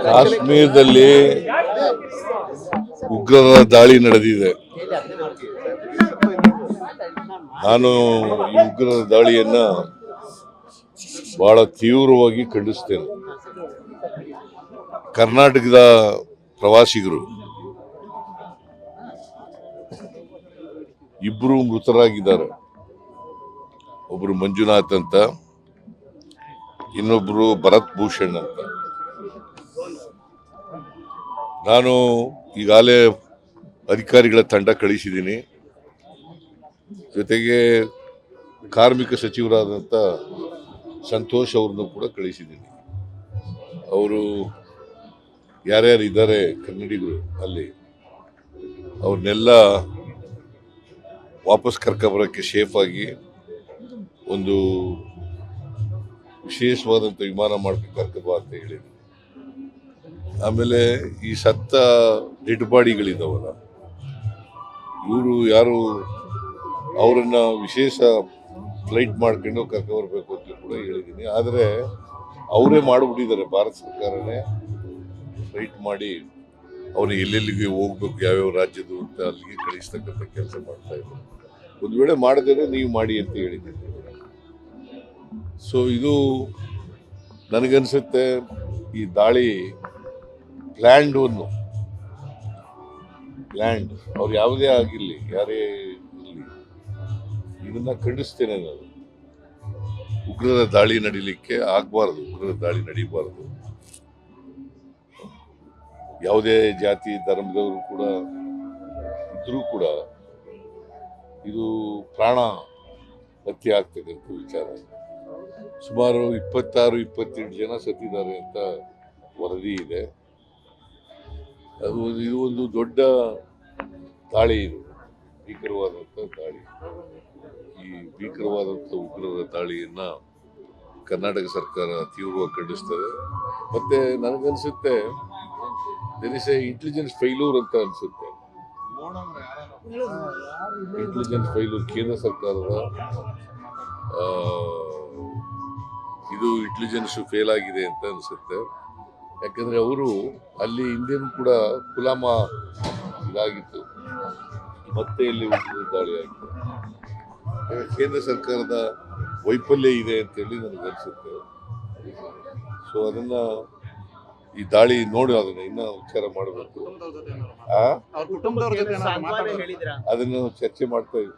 ಕಾಶ್ಮೀರದಲ್ಲಿ ಉಗ್ರರ ದಾಳಿ ನಡೆದಿದೆ. ನಾನು ಈ ಉಗ್ರರ ದಾಳಿಯನ್ನ ಬಹಳ ತೀವ್ರವಾಗಿ ಖಂಡಿಸ್ತೇನೆ. ಕರ್ನಾಟಕದ ಪ್ರವಾಸಿಗರು ಇಬ್ಬರು ಮೃತರಾಗಿದ್ದಾರೆ. ಒಬ್ರು ಮಂಜುನಾಥ್ ಅಂತ, ಇನ್ನೊಬ್ರು ಭರತ್ ಭೂಷಣ್ ಅಂತ. ನಾನು ಈಗಾಗಲೇ ಅಧಿಕಾರಿಗಳ ತಂಡ ಕಳಿಸಿದ್ದೀನಿ. ಜೊತೆಗೆ ಕಾರ್ಮಿಕ ಸಚಿವರಾದಂಥ ಸಂತೋಷ್ ಅವ್ರನ್ನು ಕೂಡ ಕಳಿಸಿದ್ದೀನಿ. ಅವರು ಯಾರ್ಯಾರು ಇದ್ದಾರೆ ಕನ್ನಡಿಗರು ಅಲ್ಲಿ ಅವ್ರನ್ನೆಲ್ಲ ವಾಪಸ್ ಕರ್ಕೊಬರೋಕ್ಕೆ ಸೇಫ್ ಆಗಿ ಒಂದು ವಿಶೇಷವಾದಂಥ ವಿಮಾನ ಮಾಡ್ಕೊಂಡು ಕರ್ಕೊಬಾ ಅಂತ ಹೇಳಿದ್ರು. ಆಮೇಲೆ ಈ ಸತ್ತ ಡೆಡ್ ಬಾಡಿಗಳಿದಾವಲ್ಲ, ಇವರು ಯಾರು ಅವರನ್ನ ವಿಶೇಷ ಫ್ಲೈಟ್ ಮಾಡ್ಕೊಂಡು ಕರ್ಕೊಬರ್ಬೇಕು ಅಂತ ಕೂಡ ಹೇಳಿದ್ದೀನಿ. ಆದರೆ ಅವರೇ ಮಾಡಿಬಿಟ್ಟಿದ್ದಾರೆ, ಭಾರತ ಸರ್ಕಾರನೇ ಫ್ಲೈಟ್ ಮಾಡಿ ಅವ್ರಿಗೆ ಎಲ್ಲೆಲ್ಲಿಗೆ ಹೋಗ್ಬೇಕು, ಯಾವ್ಯಾವ ರಾಜ್ಯದ್ದು ಅಂತ ಅಲ್ಲಿಗೆ ಕಳಿಸ್ತಕ್ಕಂಥ ಕೆಲಸ ಮಾಡ್ತಾ ಇದ್ದಾರೆ. ಒಂದು ವೇಳೆ ಮಾಡಿದ್ರೆ ನೀವು ಮಾಡಿ ಅಂತ ಹೇಳಿದ್ದೀನಿ. ಸೊ ಇದು ನನಗನ್ಸುತ್ತೆ ಈ ದಾಳಿ ಪ್ಲ್ಯಾಂಡ್ ಅವ್ರು ಯಾವುದೇ ಆಗಿರಲಿ, ಯಾರೇ ಇರಲಿ, ಇದನ್ನ ಖಂಡಿಸ್ತೇನೆ ನಾನು. ಉಗ್ರರ ದಾಳಿ ನಡೀಲಿಕ್ಕೆ ಆಗಬಾರ್ದು, ಉಗ್ರರ ದಾಳಿ ನಡೀಬಾರ್ದು. ಯಾವುದೇ ಜಾತಿ ಧರ್ಮದವರು ಕೂಡ ಇದ್ರೂ ಕೂಡ ಇದು ಪ್ರಾಣ ಹತ್ಯೆ ಆಗ್ತಕ್ಕಂಥ ವಿಚಾರ. ಸುಮಾರು 26-27 ಜನ ಸತ್ತಿದ್ದಾರೆ ಅಂತ ವರದಿ ಇದೆ. ಇದು ಒಂದು ದೊಡ್ಡ ದಾಳಿ, ಇದು ಭೀಕರವಾದಂಥ ದಾಳಿ. ಈ ಭೀಕರವಾದಂಥ ಉಗ್ರರ ದಾಳಿಯನ್ನ ಕರ್ನಾಟಕ ಸರ್ಕಾರ ತೀವ್ರವಾಗಿ ಖಂಡಿಸ್ತದೆ. ಮತ್ತೆ ನನಗನ್ಸುತ್ತೆ ಇಂಟೆಲಿಜೆನ್ಸ್ ಫೈಲೂರ್ ಅಂತ ಅನ್ಸುತ್ತೆ. ಇಂಟೆಲಿಜೆನ್ಸ್ ಫೈಲೂರ್ ಕೇಂದ್ರ ಸರ್ಕಾರದ ಇದು ಇಂಟೆಲಿಜೆನ್ಸ್ ಫೇಲ್ ಆಗಿದೆ ಅಂತ ಅನ್ಸುತ್ತೆ. ಯಾಕಂದ್ರೆ ಅವರು ಅಲ್ಲಿ ಹಿಂದೆನೂ ಕೂಡ ಪುಲ್ವಾಮ ಇದಾಗಿತ್ತು, ಮತ್ತೆ ಇಲ್ಲಿ ಉಗ್ರರ ದಾಳಿ ಆಗಿದೆ. ಕೇಂದ್ರ ಸರ್ಕಾರದ ವೈಫಲ್ಯ ಇದೆ ಅಂತೇಳಿ ನನಗನ್ಸುತ್ತೆ. ಸೊ ಅದನ್ನ ಈ ದಾಳಿ ನೋಡಿ ಅದನ್ನ ಇನ್ನ ವಿಚಾರ ಮಾಡಬೇಕು. ಅದನ್ನು ಚರ್ಚೆ ಮಾಡ್ತಾ ಇದ್ದೀವಿ.